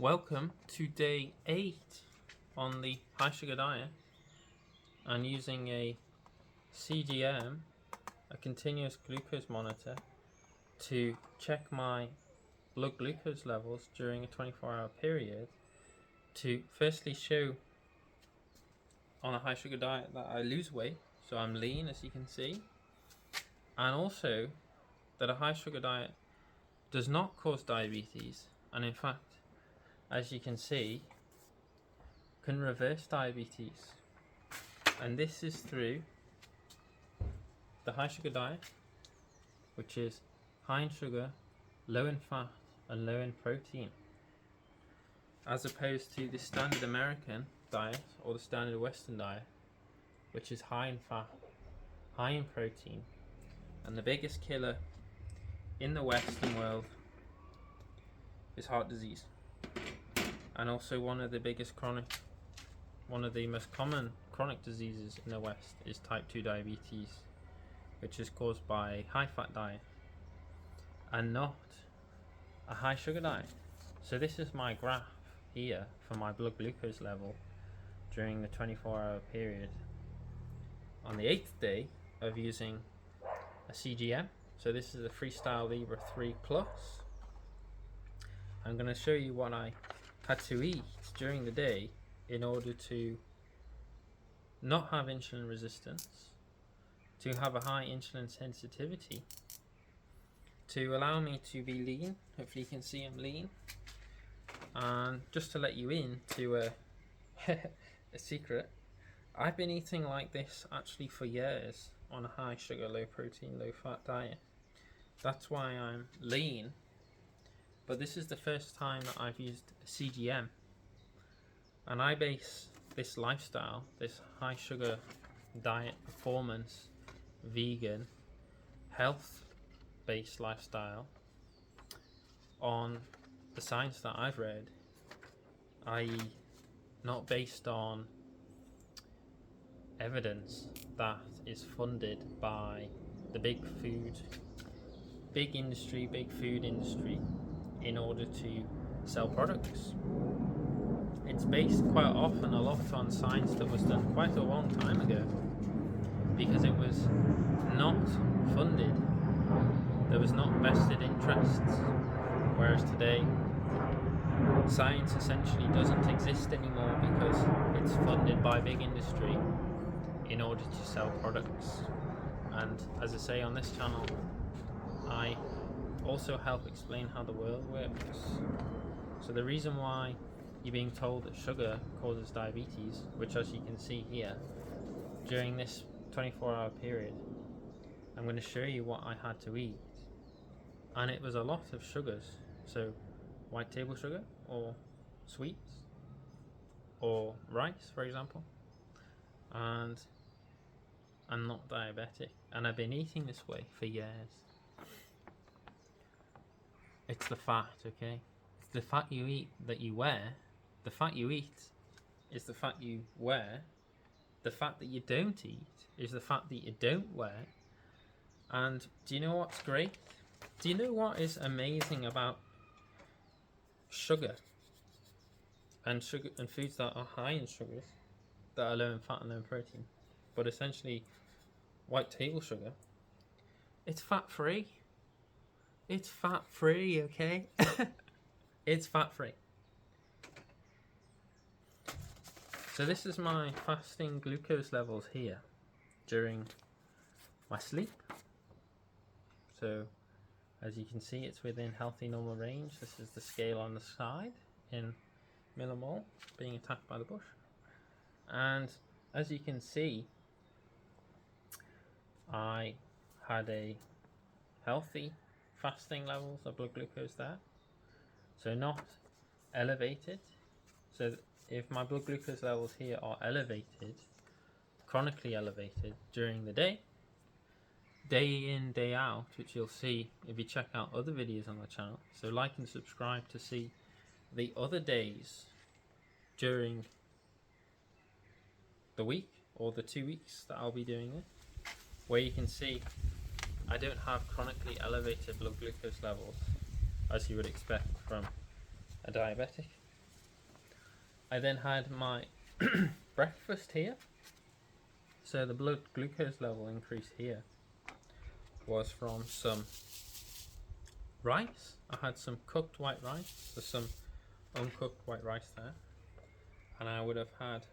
Welcome to day 8 on the high sugar diet, and using a CGM, a continuous glucose monitor, to check my blood glucose levels during a 24-hour period, to firstly show on a high sugar diet that I lose weight, so I'm lean as you can see, and also that a high sugar diet does not cause diabetes, and in fact, as you can see, can reverse diabetes. And this is through the high sugar diet, which is high in sugar, low in fat and low in protein, as opposed to the standard American diet or the standard Western diet, which is high in fat, high in protein, and the biggest killer in the Western world is heart disease. And also one of the most common chronic diseases in the West is type 2 diabetes, which is caused by a high fat diet and not a high sugar diet. So this is my graph here for my blood glucose level during the 24-hour period on the 8th day of using a CGM. So this is a Freestyle Libre 3 Plus. I'm going to show you what I had to eat during the day in order to not have insulin resistance, to have a high insulin sensitivity, to allow me to be lean. Hopefully you can see I'm lean. And just to let you in to a secret, I've been eating like this actually for years on a high sugar, low protein, low fat diet. That's why I'm lean. But this is the first time that I've used a CGM, and I base this lifestyle, this high sugar diet, performance, vegan, health based lifestyle, on the science that I've read, i.e. not based on evidence that is funded by the big food industry in order to sell products. It's based quite often a lot on science that was done quite a long time ago, because it was not funded, there was not vested interests, whereas today science essentially doesn't exist anymore because it's funded by big industry in order to sell products. And as I say on this channel, I also help explain how the world works. So the reason why you're being told that sugar causes diabetes, which as you can see here, during this 24-hour period, I'm going to show you what I had to eat. And it was a lot of sugars, so white table sugar, or sweets, or rice, for example. And I'm not diabetic, and I've been eating this way for years. It's the fat, okay? It's the fat you eat that you wear. The fat you eat is the fat you wear. The fat that you don't eat is the fat that you don't wear. And do you know what's great? Do you know what is amazing about sugar and foods that are high in sugars, that are low in fat and low in protein, but essentially white table sugar? It's fat free. It's fat free, okay? It's fat free. So this is my fasting glucose levels here during my sleep. So as you can see, it's within healthy normal range. This is the scale on the side in millimole being attacked by the bush. And as you can see, I had a healthy fasting levels of blood glucose there, so not elevated. So if my blood glucose levels here are elevated, chronically elevated during the day in, day out, which you'll see if you check out other videos on the channel, so like and subscribe to see the other days during the week or the 2 weeks that I'll be doing it, where you can see I don't have chronically elevated blood glucose levels as you would expect from a diabetic. I then had my breakfast here. So the blood glucose level increase here was from some rice. I had some cooked white rice. There's some uncooked white rice there. And I would have had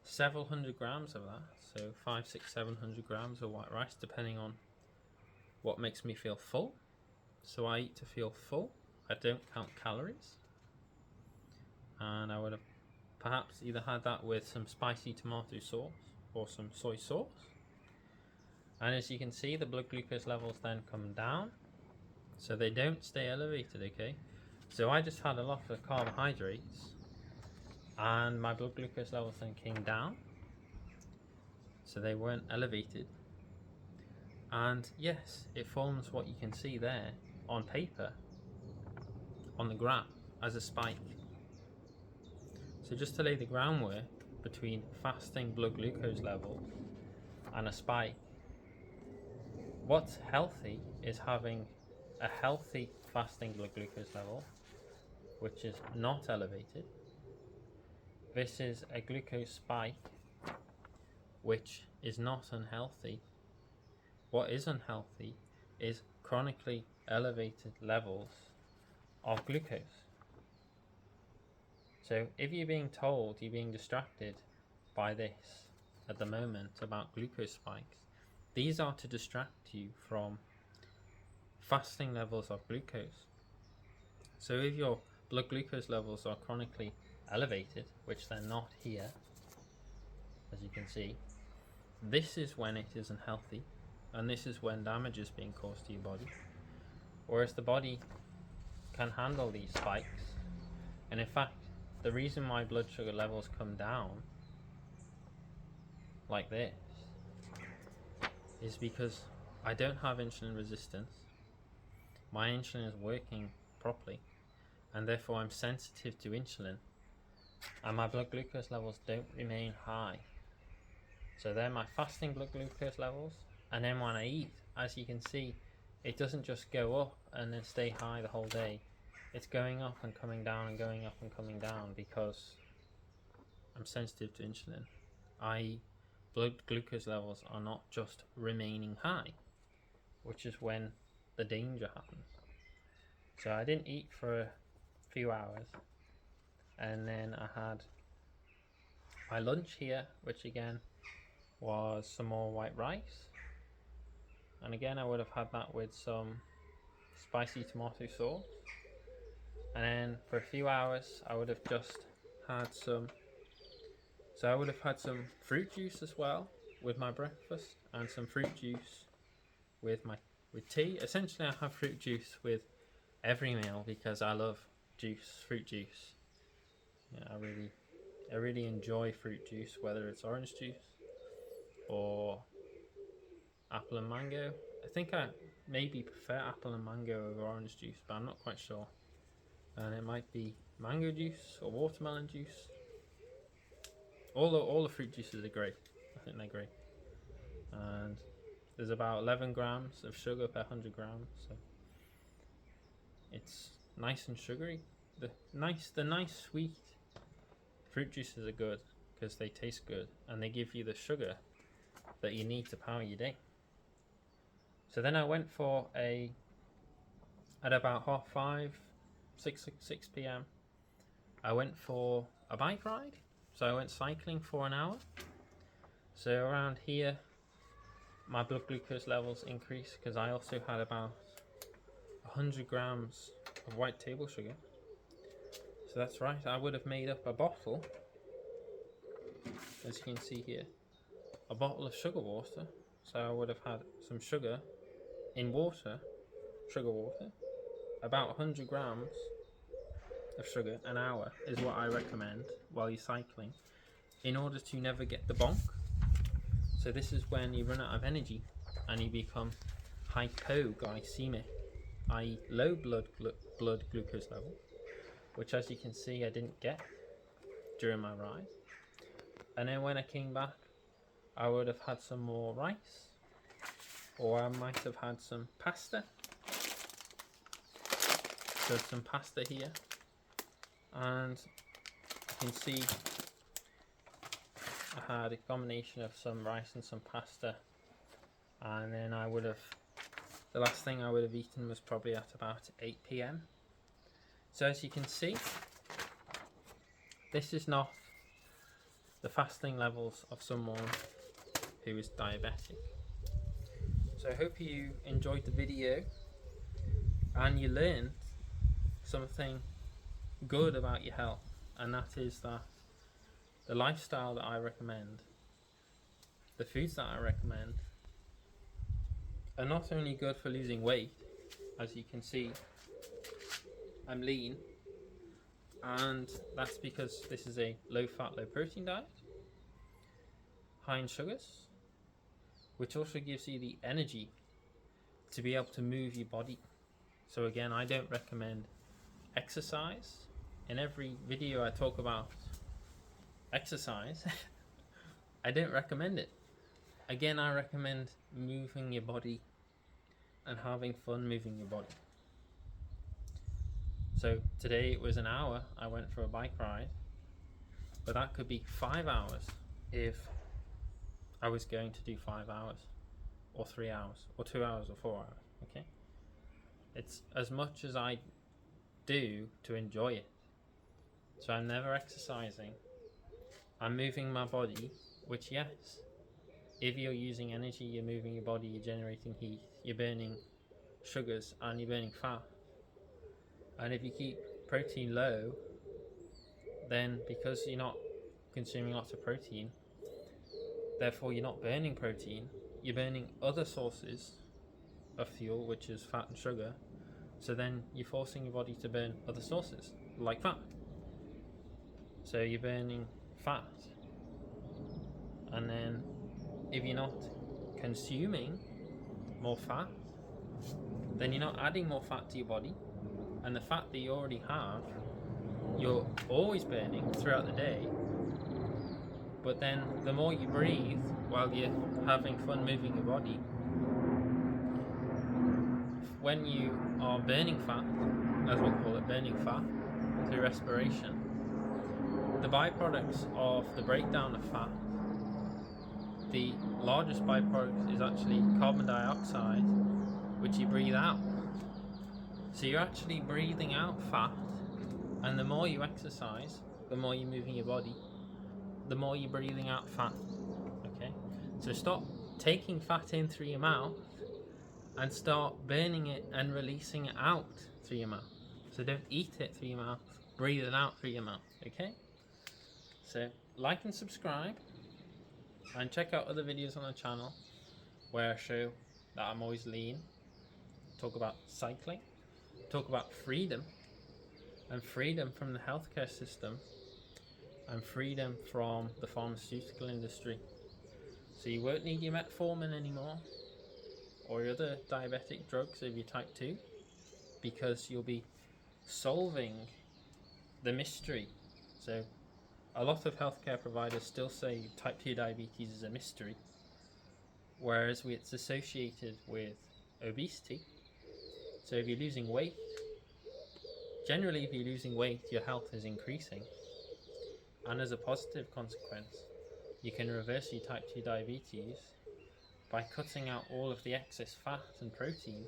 several hundred grams of that. So 500, 600, 700 grams of white rice, depending on what makes me feel full. So I eat to feel full. I don't count calories. And I would have perhaps either had that with some spicy tomato sauce or some soy sauce. And as you can see, the blood glucose levels then come down, so they don't stay elevated, okay? So I just had a lot of carbohydrates and my blood glucose levels then came down, so they weren't elevated. And yes, it forms what you can see there on paper, on the graph, as a spike. So just to lay the groundwork between fasting blood glucose levels and a spike, what's healthy is having a healthy fasting blood glucose level, which is not elevated. This is a glucose spike, which is not unhealthy. What is unhealthy is chronically elevated levels of glucose. So if you're being told, you're being distracted by this at the moment about glucose spikes, these are to distract you from fasting levels of glucose. So if your blood glucose levels are chronically elevated, which they're not here, as you can see, this is when it isn't healthy, and this is when damage is being caused to your body. Whereas the body can handle these spikes, and in fact, the reason my blood sugar levels come down like this is because I don't have insulin resistance. My insulin is working properly, and therefore I'm sensitive to insulin, and my blood glucose levels don't remain high. So they're my fasting blood glucose levels, and then when I eat, as you can see, it doesn't just go up and then stay high the whole day. It's going up and coming down and going up and coming down because I'm sensitive to insulin. i.e., blood glucose levels are not just remaining high, which is when the danger happens. So I didn't eat for a few hours, and then I had my lunch here, which again was some more white rice, and again I would have had that with some spicy tomato sauce. And then for a few hours I would have just had some, so I would have had some fruit juice as well with my breakfast, and some fruit juice with tea. Essentially I have fruit juice with every meal because I love fruit juice. Yeah, I really enjoy fruit juice, whether it's orange juice or apple and mango. I think I maybe prefer apple and mango over orange juice, but I'm not quite sure. And it might be mango juice or watermelon juice. All the fruit juices are great. I think they're great. And there's about 11 grams of sugar per 100 grams, so it's nice and sugary. The nice sweet fruit juices are good because they taste good and they give you the sugar that you need to power your day. So then I went for at about 5:30, 6 p.m. I went for a bike ride. So I went cycling for an hour. So around here my blood glucose levels increased because I also had about 100 grams of white table sugar. So that's right, I would have made up a bottle, as you can see here, a bottle of sugar water. So I would have had some sugar in water, sugar water, about 100 grams of sugar an hour is what I recommend while you're cycling, in order to never get the bonk. So this is when you run out of energy and you become hypoglycemic, i.e. low blood glucose level, which as you can see I didn't get during my ride. And then when I came back I would have had some more rice, or I might have had some pasta. There's some pasta here, and you can see I had a combination of some rice and some pasta, and then the last thing I would have eaten was probably at about 8 p.m. So as you can see, this is not the fasting levels of someone who is diabetic. So I hope you enjoyed the video and you learned something good about your health, and that is that the lifestyle that I recommend, the foods that I recommend, are not only good for losing weight. As you can see, I'm lean, and that's because this is a low fat, low protein diet, high in sugars, which also gives you the energy to be able to move your body. So again, I don't recommend exercise. In every video I talk about exercise, I don't recommend it. Again, I recommend moving your body and having fun moving your body. So today it was an hour, I went for a bike ride, but that could be 5 hours if I was going to do 5 hours, or 3 hours, or 2 hours, or 4 hours, okay? It's as much as I do to enjoy it. So I'm never exercising, I'm moving my body, which, yes, if you're using energy, you're moving your body, you're generating heat, you're burning sugars, and you're burning fat. And if you keep protein low, then because you're not consuming lots of protein, therefore you're not burning protein, you're burning other sources of fuel, which is fat and sugar. So then you're forcing your body to burn other sources, like fat. So you're burning fat, and then if you're not consuming more fat, then you're not adding more fat to your body, and the fat that you already have, you're always burning throughout the day. But then the more you breathe while you're having fun moving your body, when you are burning fat, as we call it, burning fat through respiration, the byproducts of the breakdown of fat, the largest byproduct is actually carbon dioxide, which you breathe out. So you're actually breathing out fat, and the more you exercise, the more you're moving your body, the more you're breathing out fat. Okay, so stop taking fat in through your mouth and start burning it and releasing it out through your mouth. So don't eat it through your mouth, breathe it out through your mouth. Okay, so like and subscribe, and check out other videos on the channel where I show that I'm always lean, talk about cycling, talk about freedom, and freedom from the healthcare system, and freedom from the pharmaceutical industry. So you won't need your metformin anymore, or your other diabetic drugs if you're type 2, because you'll be solving the mystery. So a lot of healthcare providers still say type 2 diabetes is a mystery, whereas it's associated with obesity. So if you're losing weight, generally if you're losing weight, your health is increasing, and as a positive consequence, you can reverse your type 2 diabetes by cutting out all of the excess fat and protein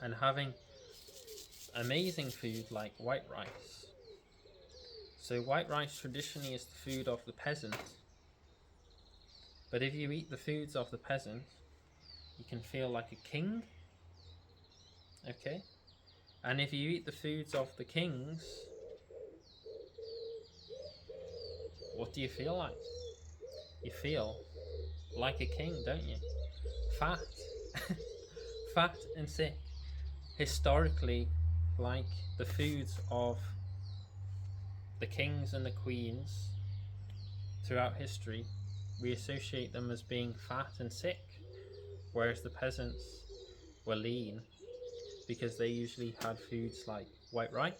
and having amazing food like white rice. So white rice traditionally is the food of the peasant, but if you eat the foods of the peasant, you can feel like a king. Okay, and if you eat the foods of the kings, what do you feel like? You feel like a king, don't you? Fat. Fat and sick. Historically, like the foods of the kings and the queens throughout history, we associate them as being fat and sick, whereas the peasants were lean because they usually had foods like white rice,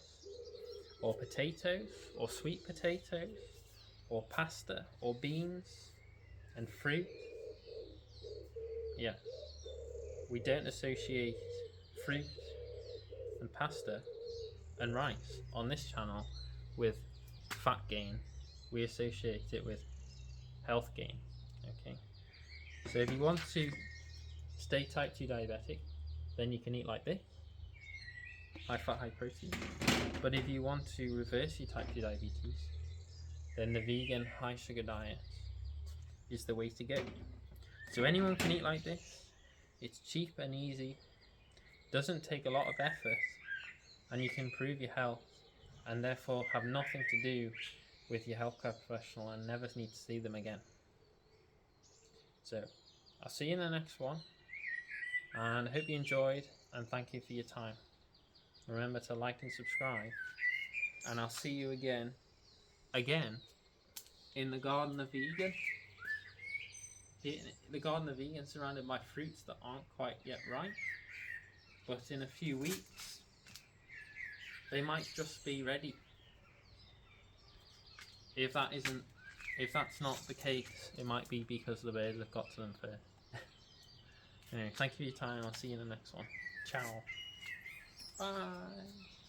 or potatoes, or sweet potatoes, or pasta, or beans, and fruit. Yes, we don't associate fruit and pasta and rice on this channel with fat gain, we associate it with health gain. Okay, so if you want to stay type 2 diabetic, then you can eat like this, high fat, high protein. But if you want to reverse your type 2 diabetes, then the vegan high sugar diet is the way to go. So anyone can eat like this. It's cheap and easy, doesn't take a lot of effort, and you can improve your health and therefore have nothing to do with your healthcare professional and never need to see them again. So I'll see you in the next one, and I hope you enjoyed, and thank you for your time. Remember to like and subscribe, and I'll see you again in the Garden of Vegan. The Garden of Vegan, surrounded by fruits that aren't quite yet ripe, but in a few weeks they might just be ready. If that's not the case, it might be because the birds have got to them first. Anyway, thank you for your time. I'll see you in the next one. Ciao. Bye.